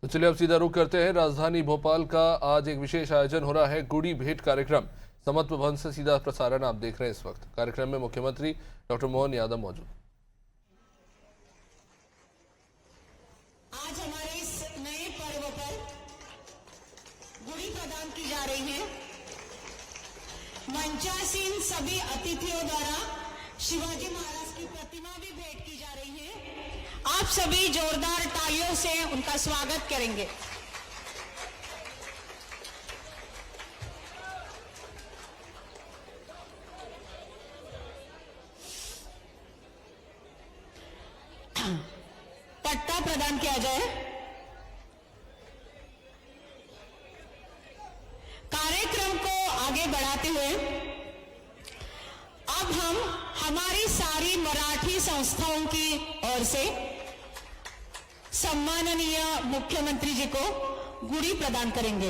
तो चलिए अब सीधा रुख करते हैं राजधानी भोपाल का। आज एक विशेष आयोजन हो रहा है, गुड़ी भेंट कार्यक्रम। समत्व भवन से सीधा प्रसारण आप देख रहे हैं इस वक्त। कार्यक्रम में मुख्यमंत्री डॉक्टर मोहन यादव मौजूद। आज हमारे इस नए पर्व पर गुड़ी प्रदान की जा रही है। मंचासीन सभी अतिथियों द्वारा शिवाजी महाराज की प्रतिमा भी भेंट की जा रही है। आप सभी जोरदार तालियों से उनका स्वागत करेंगे। पट्टा प्रदान किया जाए। कार्यक्रम को आगे बढ़ाते हुए अब हम हमारी सारी मराठी संस्थाओं की ओर से सम्माननीय मुख्यमंत्री जी को गुड़ी प्रदान करेंगे।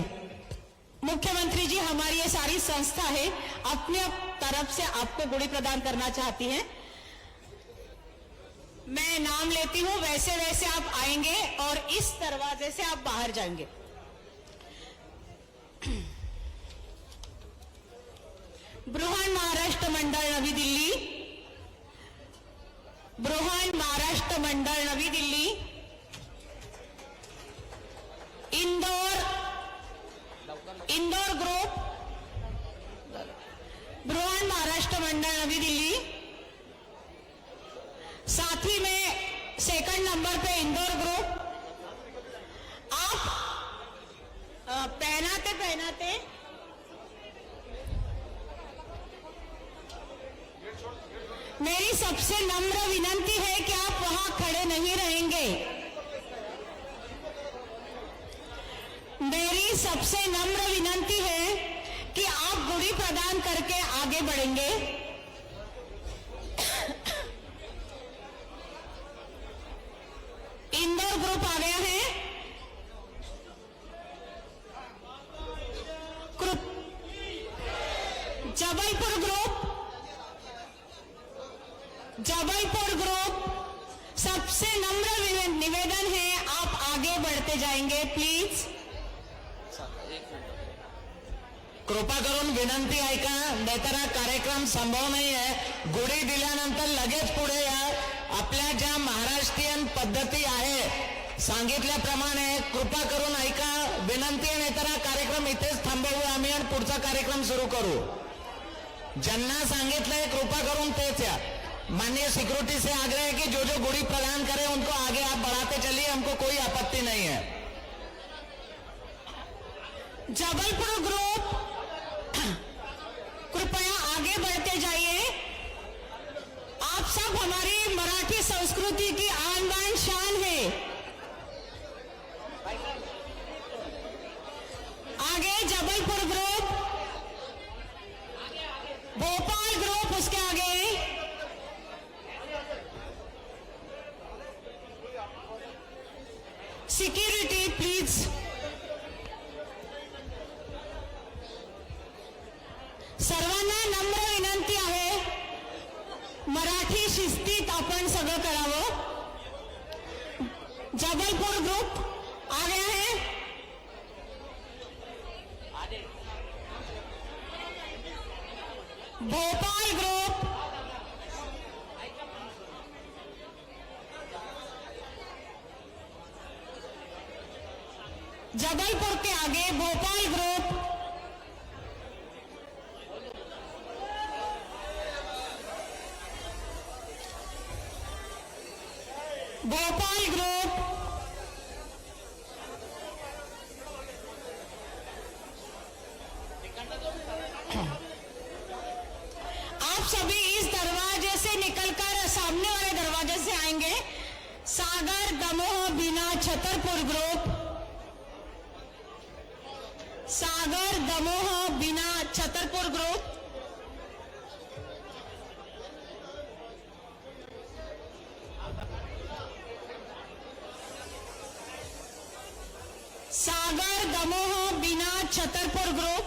मुख्यमंत्री जी, हमारी ये सारी संस्था है, अपने तरफ से आपको गुड़ी प्रदान करना चाहती है। मैं नाम लेती हूं, वैसे वैसे आप आएंगे और इस दरवाजे से आप बाहर जाएंगे। बृहन महाराष्ट्र मंडल नवी दिल्ली, बृहन महाराष्ट्र मंडल नवी दिल्ली, इंदौर ग्रुप, बृहन महाराष्ट्र मंडल नवी दिल्ली। साथी में सेकंड नंबर पे इंदौर ग्रुप। आप पहनाते मेरी सबसे नम्र विनंती है कि आप वहां खड़े नहीं रहेंगे। मेरी सबसे नम्र विनंती है कि आप गुड़ी प्रदान करके आगे बढ़ेंगे। इंदौर ग्रुप आ गया है। जबलपुर ग्रुप, सबसे नम्र निवेदन है, आप आगे बढ़ते जाएंगे प्लीज। कृपा करून विनंती ऐका, नाहीतर हा कार्यक्रम संभव नाही आहे। गुढी दिल्यानंतर लगेच पुढे या। आपल्या ज्या महाराष्ट्रीयन पद्धती आहे सांगितल्याप्रमाणे कृपा करून ऐका, विनंती आहे, नाहीतर हा कार्यक्रम इथेच थांबवू आम्ही आणि पुढचा कार्यक्रम सुरू करू। ज्यांना सांगितलंय कृपा करून तेच या। माननीय सिक्योरिटी से आग्रह है कि जो जो गुड़ी प्रदान करे उनको आगे आप बढ़ाते चलिए, हमको कोई आपत्ति नहीं है। जबलपुर ग्रुप, कृपया आगे बढ़ते जाइए। आप सब हमारी मराठी संस्कृति की आन बान शान है। आगे जबलपुर ग्रुप, भोपाल ग्रुप, उसके आगे सिक्योरिटी प्लीज। सर्वांना नम्र विनंती आहे, मराठी शिस्तीत आपण सगळं करावं। जबलपुर ग्रुप आ गया है। भोपाल ग्रुप, जबलपुर के आगे भोपाल ग्रुप, भोपाल ग्रुप, आप सभी इस दरवाजे से निकलकर सामने वाले दरवाजे से आएंगे। सागर, दमोह, बीना, छतरपुर ग्रुप, सागर, दमोह, बीना, छतरपुर ग्रुप, सागर, दमोह, बीना, छतरपुर ग्रुप,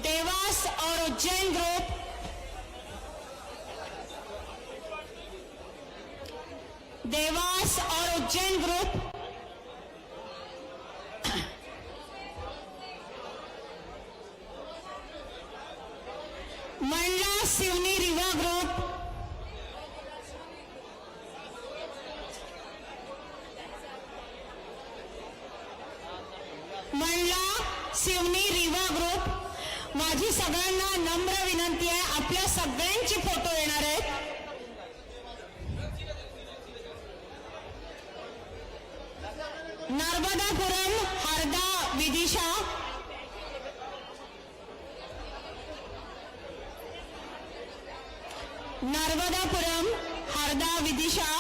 देवास और उज्जैन ग्रुप, देवास और Ujjain group, Mandla Seoni Rewa group, Mandla Seoni Rewa group. माझी सगळ्यांना नम्र विनंती आहे, आपल्या सगळ्यांचे फोटो येणार आहेत. नर्मदापुरम हरदा विदिशा, नर्मदापुरम हरदा विदिशा,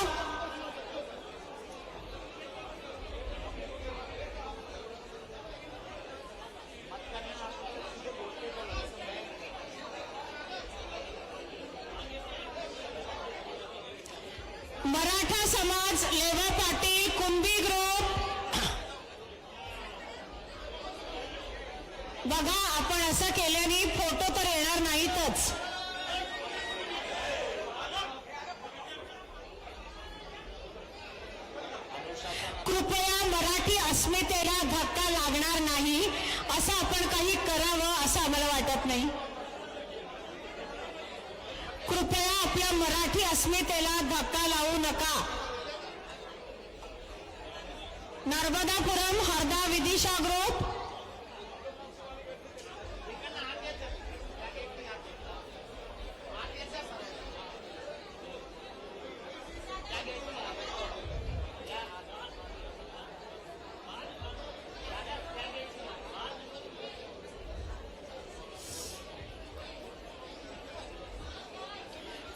मराठा समाज लेवा पाटील कुंभी ग्रुप. बघा, आपण असं केल्याने फोटो तर येणार नाहीतच. कृपया मराठी अस्मितेला धक्का लागणार नाही असं आपण काही करावं असं आम्हाला वाटत नाही. कृपया आपल्या मराठी अस्मितेला धक्का लावू नका. नर्मदापुरम हरदा विदिशा ग्रुप,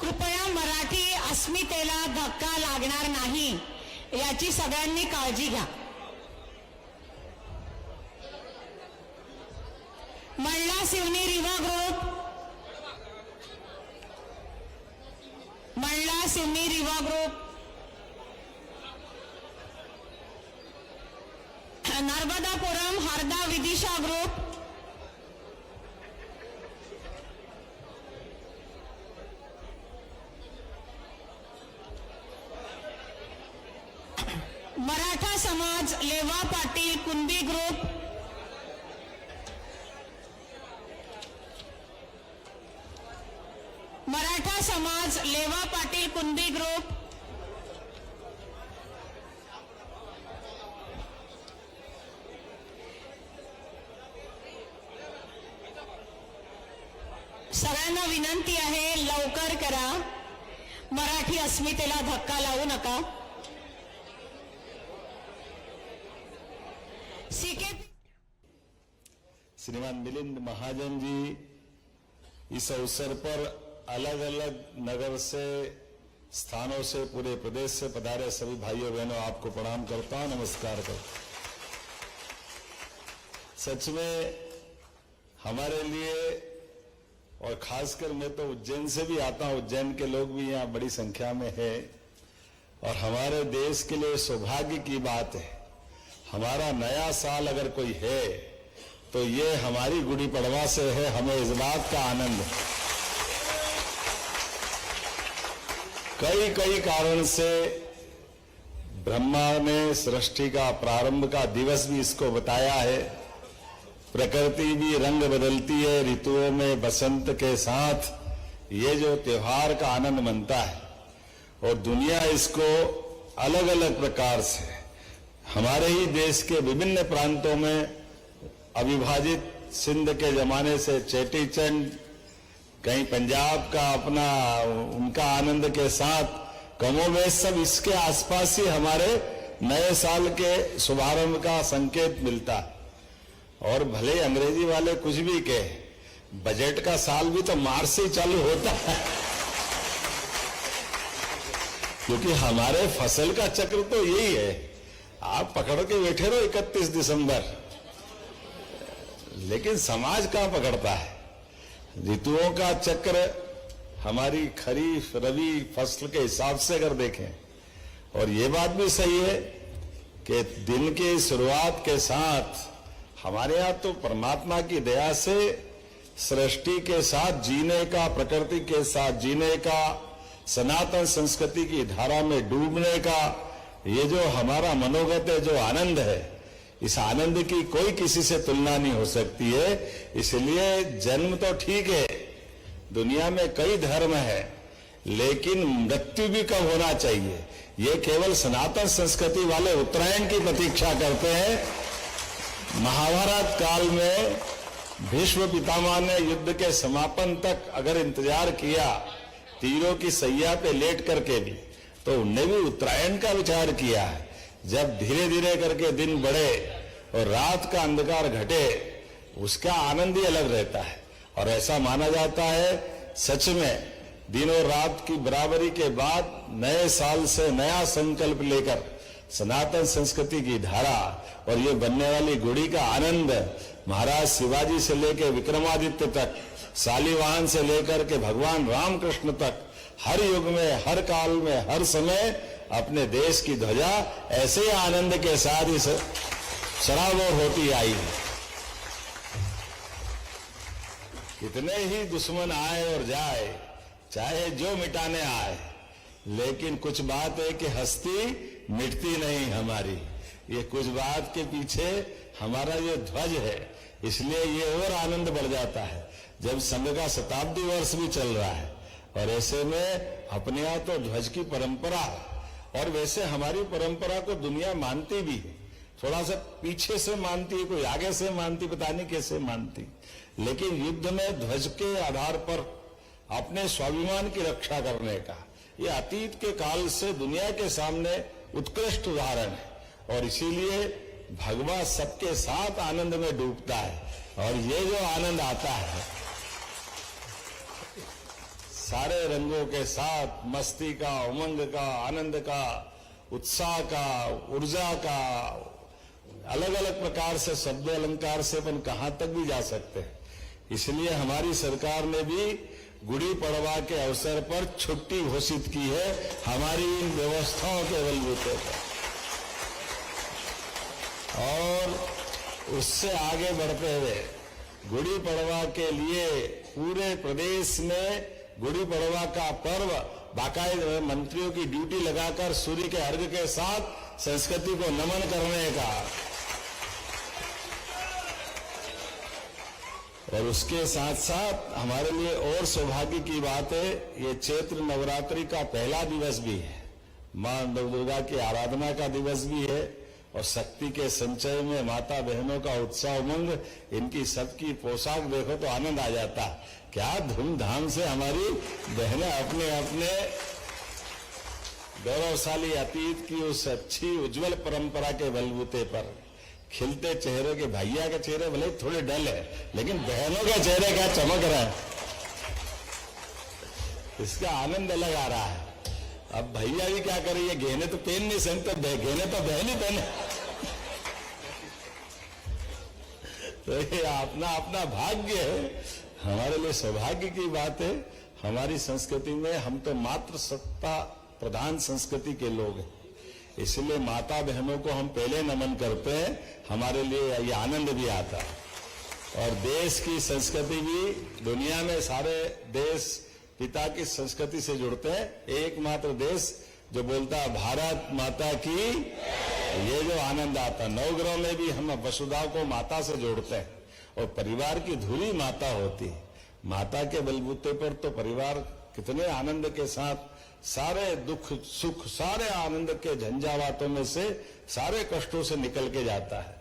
कृपया मराठी अस्मितेला धक्का लागणार नाही याची सगळ्यांनी काळजी घ्या. Mandla Seoni Rewa group, Mandla Seoni Rewa group, Narmadapuram Harda Vidisha group, Maratha समाज लेवा पाटील कुंभी ग्रुप, मराठा समाज लेवा पाटील कुंभी ग्रुप, सगळ्यांना विनंती आहे, लवकर करा. मराठी अस्मितेला धक्का लावू नका. श्रीमान मिलिंद महाजन जी इस अवसर पर अलग अलग नगर से, स्थानों से, पूरे प्रदेश से पधारे सभी भाइयों बहनों, आपको प्रणाम करता हूं, नमस्कार करता हूं. सच में हमारे लिए, और खासकर मैं तो उज्जैन से भी आता हूं, उज्जैन के लोग भी यहाँ बड़ी संख्या में है, और हमारे देश के लिए सौभाग्य की बात है. हमारा नया साल अगर कोई है तो ये हमारी गुड़ी पड़वा से है. हमें इस बात का आनंद है. कई कई कारण से ब्रह्मा ने सृष्टि का प्रारंभ का दिवस भी इसको बताया है. प्रकृति भी रंग बदलती है, ऋतुओं में बसंत के साथ ये जो त्योहार का आनंद मनता है, और दुनिया इसको अलग अलग प्रकार से, हमारे ही देश के विभिन्न प्रांतों में अविभाजित सिंध के जमाने से चेटी चंड, कहीं पंजाब का अपना उनका आनंद के साथ, कमोबेश सब इसके आसपास ही हमारे नए साल के शुभारंभ का संकेत मिलता है. और भले अंग्रेजी वाले कुछ भी कहे, बजट का साल भी तो मार्च से ही चालू होता है, क्योंकि हमारे फसल का चक्र तो यही है. आप पकड़ के बैठे रहो 31 दिसंबर, लेकिन समाज कहां पकड़ता है. ऋतुओं का चक्र हमारी खरीफ रबी फसल के हिसाब से अगर देखें, और ये बात भी सही है कि दिन की शुरुआत के साथ हमारे यहाँ तो परमात्मा की दया से सृष्टि के साथ जीने का, प्रकृति के साथ जीने का, सनातन संस्कृति की धारा में डूबने का ये जो हमारा मनोगत है, जो आनंद है, इस आनंद की कोई किसी से तुलना नहीं हो सकती है। इसलिए जन्म तो ठीक है, दुनिया में कई धर्म है, लेकिन मृत्यु भी कब होना चाहिए, ये केवल सनातन संस्कृति वाले उत्तरायण की प्रतीक्षा करते हैं। महाभारत काल में भीष्म पितामह ने युद्ध के समापन तक अगर इंतजार किया, तीरों की सैया पे लेट करके भी, तो उनने भी उत्तरायण का विचार किया है। जब धीरे धीरे करके दिन बढ़े और रात का अंधकार घटे, उसका आनंद ही अलग रहता है। और ऐसा माना जाता है, सच में दिन और रात की बराबरी के बाद नए साल से नया संकल्प लेकर सनातन संस्कृति की धारा और ये बनने वाली गुड़ी का आनंद महाराज शिवाजी से लेकर विक्रमादित्य तक, शालिवाहन से लेकर के भगवान रामकृष्ण तक, हर युग में, हर काल में, हर समय अपने देश की ध्वजा ऐसे ही आनंद के साथ ही सराबोर होती आई है। कितने ही दुश्मन आए और जाए, चाहे जो मिटाने आए, लेकिन कुछ बात है कि हस्ती मिटती नहीं हमारी। ये कुछ बात के पीछे हमारा ये ध्वज है, इसलिए ये और आनंद बढ़ जाता है जब संघ का शताब्दी वर्ष भी चल रहा है। और ऐसे में अपने यहाँ तो ध्वज की परंपरा है, और वैसे हमारी परंपरा को दुनिया मानती भी है। थोड़ा सा पीछे से मानती है, कोई आगे से मानती, पता नहीं कैसे मानती, लेकिन युद्ध में ध्वज के आधार पर अपने स्वाभिमान की रक्षा करने का ये अतीत के काल से दुनिया के सामने उत्कृष्ट उदाहरण है। और इसीलिए भगवान सबके साथ आनंद में डूबता है। और ये जो आनंद आता है सारे रंगों के साथ, मस्ती का, उमंग का, आनंद का, उत्साह का, ऊर्जा का, अलग अलग प्रकार से शब्द अलंकार से अपन कहां तक भी जा सकते हैं। इसलिए हमारी सरकार ने भी गुड़ी पड़वा के अवसर पर छुट्टी घोषित की है, हमारी इन व्यवस्थाओं के बलबूते पर। और उससे आगे बढ़ते हुए गुड़ी पड़वा के लिए पूरे प्रदेश में गुड़ी पड़वा का पर्व बाकायदा मंत्रियों की ड्यूटी लगाकर सूर्य के अर्घ के साथ संस्कृति को नमन करने का, और उसके साथ साथ हमारे लिए और सौभाग्य की बात है, ये चैत्र नवरात्रि का पहला दिवस भी है, मां दुर्गा की आराधना का दिवस भी है। और शक्ति के संचय में माता बहनों का उत्साह उमंग, इनकी सबकी पोशाक देखो तो आनंद आ जाता। क्या धूमधाम से हमारी बहनें अपने अपने गौरवशाली अतीत की उस अच्छी उज्जवल परंपरा के बलबूते पर खिलते चेहरे के, भैया के चेहरे भले थोड़े डल है, लेकिन बहनों के चेहरे क्या चमक रहा है, इसका आनंद अलग आ रहा है। अब भैया भी क्या करें, ये गहने तो पहन नहीं सकते, गहने तो बहन ही पहने। तो ये अपना अपना भाग्य है, हमारे लिए सौभाग्य की बात है। हमारी संस्कृति में हम तो मात्र सत्ता प्रधान संस्कृति के लोग हैं, इसलिए माता बहनों को हम पहले नमन करते हैं, हमारे लिए ये आनंद भी आता है। और देश की संस्कृति भी, दुनिया में सारे देश पिता की संस्कृति से जुड़ते हैं, एकमात्र देश जो बोलता है भारत माता की, ये जो आनंद आता है। नवग्रह में भी हम वसुधा को माता से जोड़ते हैं, और परिवार की धुरी माता होती है। माता के बलबूते पर तो परिवार कितने आनंद के साथ सारे दुख सुख, सारे आनंद के झंझावातों में से, सारे कष्टों से निकल के जाता है।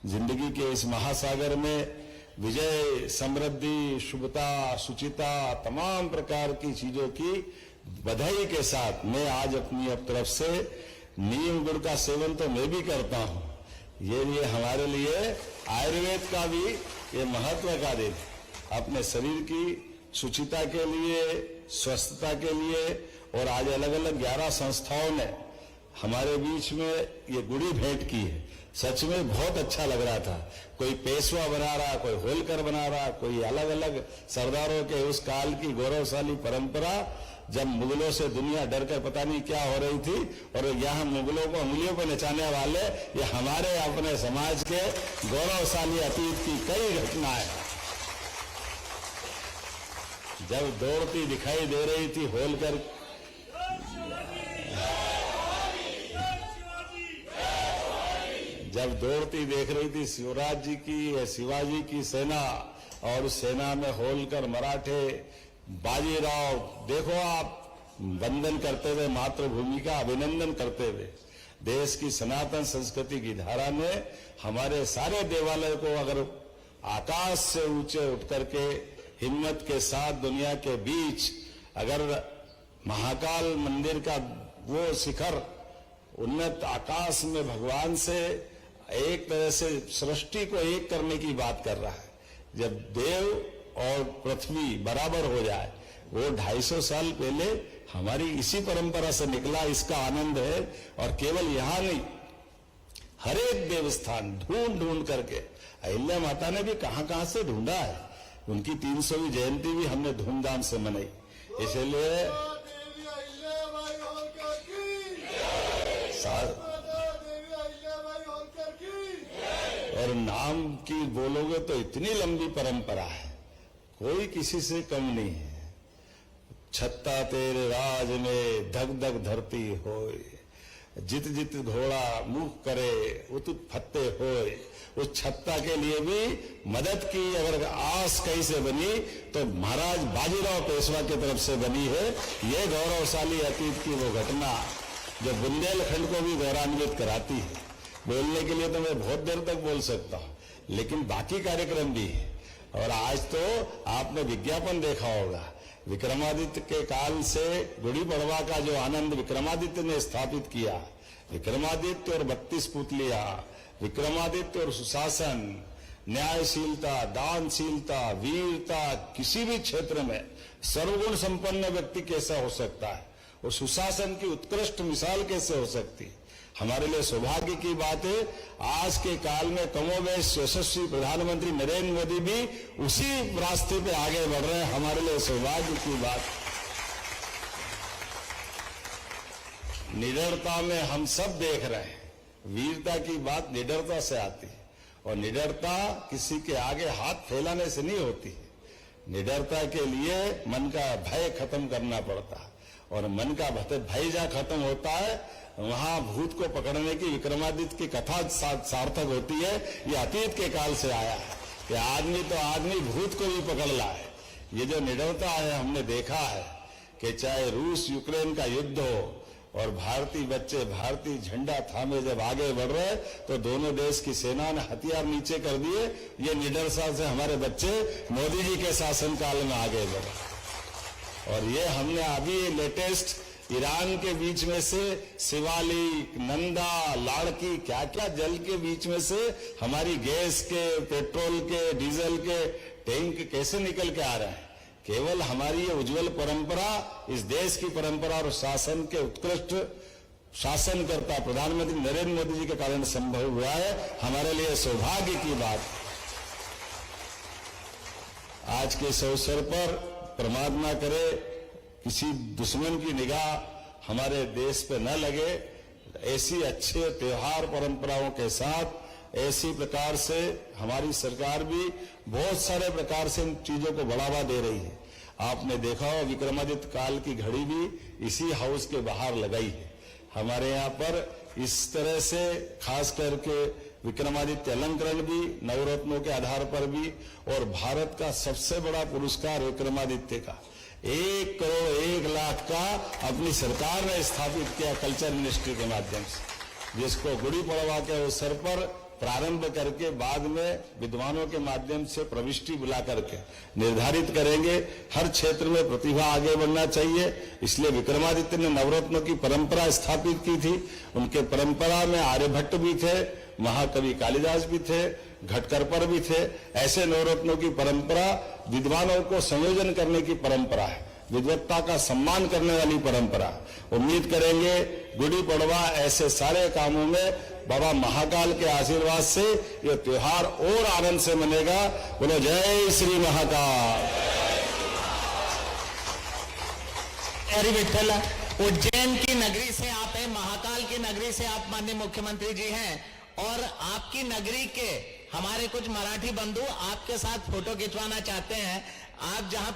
जिंदगी के इस महासागर में विजय, समृद्धि, शुभता, सुचिता, तमाम प्रकार की चीजों की बधाई के साथ मैं आज अपनी तरफ से नीम गुड़ का सेवन तो मैं भी करता हूं। ये हमारे लिए आयुर्वेद का भी ये महत्व का दिन, अपने शरीर की सुचिता के लिए, स्वस्थता के लिए। और आज अलग अलग 11 संस्थाओं ने हमारे बीच में ये गुड़ी भेंट की है। सच में बहुत अच्छा लग रहा था। कोई पेशवा बना रहा, कोई होलकर बना रहा, कोई अलग अलग सरदारों के उस काल की गौरवशाली परंपरा, जब मुगलों से दुनिया डर कर पता नहीं क्या हो रही थी, और यहाँ मुगलों को उंगलियों पर नचाने वाले ये हमारे अपने समाज के गौरवशाली अतीत की कई घटनाएं। जब दौड़ती दिखाई दे रही थी होलकर जब दौड़ती देख रही थी शिवराज जी की, शिवाजी की सेना, और उस सेना में होलकर, मराठे, बाजीराव, देखो आप वंदन करते हुए, मातृभूमि का अभिनंदन करते हुए, देश की सनातन संस्कृति की धारा ने हमारे सारे देवालय को अगर आकाश से ऊंचे उठ करके हिम्मत के साथ दुनिया के बीच अगर महाकाल मंदिर का वो शिखर उन्नत आकाश में भगवान से एक तरह से सृष्टि को एक करने की बात कर रहा है। जब देव और पृथ्वी बराबर हो जाए, वो 250 साल पहले हमारी इसी परंपरा से निकला, इसका आनंद है। और केवल यहां नहीं, हर एक देवस्थान ढूंढ ढूंढ करके, अहिल्या माता ने भी कहां से ढूंढा है। उनकी 300वीं जयंती भी हमने धूमधाम से मनाई। इसलिए और नाम की बोलोगे तो इतनी लंबी परंपरा है, कोई किसी से कम नहीं है। छत्ता तेरे राज में धक धक धरती होए, जित जित घोड़ा मुख करे उत फत्ते होए। उस छत्ता के लिए भी मदद की अगर आस कहीं से बनी तो महाराज बाजीराव पेशवा की तरफ से बनी है। ये गौरवशाली अतीत की वो घटना जो बुंदेलखंड को भी गौरवान्वित कराती है। बोलने के लिए तो मैं बहुत देर तक बोल सकता हूं, लेकिन बाकी कार्यक्रम भी है। और आज तो आपने विज्ञापन देखा होगा, विक्रमादित्य के काल से गुड़ी पड़वा का जो आनंद विक्रमादित्य ने स्थापित किया, विक्रमादित्य और 32 पुतलियां, विक्रमादित्य और सुशासन, न्यायशीलता, दानशीलता, वीरता, किसी भी क्षेत्र में सर्वगुण संपन्न व्यक्ति कैसा हो सकता है और सुशासन की उत्कृष्ट मिसाल कैसे हो सकती है। हमारे लिए सौभाग्य की बात है, आज के काल में कमोबेश यशस्वी प्रधानमंत्री नरेंद्र मोदी भी उसी रास्ते पे आगे बढ़ रहे हैं। हमारे लिए सौभाग्य की बात। निडरता में हम सब देख रहे हैं, वीरता की बात निडरता से आती है। और निडरता किसी के आगे हाथ फैलाने से नहीं होती है। निडरता के लिए मन का भय खत्म करना पड़ता है, और मन का भय जहां खत्म होता है वहां भूत को पकड़ने की विक्रमादित्य की कथा सार्थक होती है। ये अतीत के काल से आया है कि आदमी तो आदमी भूत को भी पकड़ ला है। ये जो निडरता है, हमने देखा है कि चाहे रूस यूक्रेन का युद्ध हो और भारतीय बच्चे भारतीय झंडा थामे जब आगे बढ़ रहे तो दोनों देश की सेना ने हथियार नीचे कर दिए। ये निडरता से हमारे बच्चे मोदी जी के शासनकाल में आगे बढ़े। और ये हमने अभी लेटेस्ट ईरान के बीच में से शिवालिक, नंदा, लाड़की, क्या क्या जल के बीच में से हमारी गैस के, पेट्रोल के, डीजल के टैंक कैसे निकल के आ रहे हैं। केवल हमारी ये उज्जवल परंपरा, इस देश की परंपरा और शासन के उत्कृष्ट शासनकर्ता प्रधानमंत्री नरेंद्र मोदी जी के कारण संभव हुआ है। हमारे लिए सौभाग्य की बात। आज के इस अवसर पर परमात्मा करे किसी दुश्मन की निगाह हमारे देश पे न लगे। ऐसी अच्छे त्योहार परंपराओं के साथ ऐसी प्रकार से हमारी सरकार भी बहुत सारे प्रकार से इन चीजों को बढ़ावा दे रही है। आपने देखा हो विक्रमादित्य काल की घड़ी भी इसी हाउस के बाहर लगाई है। हमारे यहाँ पर इस तरह से खास करके विक्रमादित्य अलंकरण भी नवरत्नों के आधार पर भी, और भारत का सबसे बड़ा पुरस्कार विक्रमादित्य का 1 करोड़ 1 लाख का अपनी सरकार ने स्थापित किया कल्चर मिनिस्ट्री के माध्यम से, जिसको गुड़ी पड़वा के अवसर पर प्रारंभ करके बाद में विद्वानों के माध्यम से प्रविष्टि बुला करके निर्धारित करेंगे। हर क्षेत्र में प्रतिभा आगे बढ़ना चाहिए। इसलिए विक्रमादित्य ने नवरत्नों की परंपरा स्थापित की थी। उनके परंपरा में आर्यभट्ट भी थे, महाकवि कालिदास भी थे, घटकरपर भी थे। ऐसे नवरत्नों की परंपरा विद्वानों को संयोजन करने की परंपरा है, विद्वत्ता का सम्मान करने वाली परंपरा। उम्मीद करेंगे गुड़ी पड़वा ऐसे सारे कामों में बाबा महाकाल के आशीर्वाद से ये त्योहार और आनंद से मनेगा। बोलो जय श्री महाकाल। हरि विठ्ठल। उज्जैन की नगरी से आप हैं, महाकाल की नगरी से आप माननीय मुख्यमंत्री जी हैं, और आपकी नगरी के हमारे कुछ मराठी बंधु आपके साथ फोटो खिंचवाना चाहते हैं। आप जहां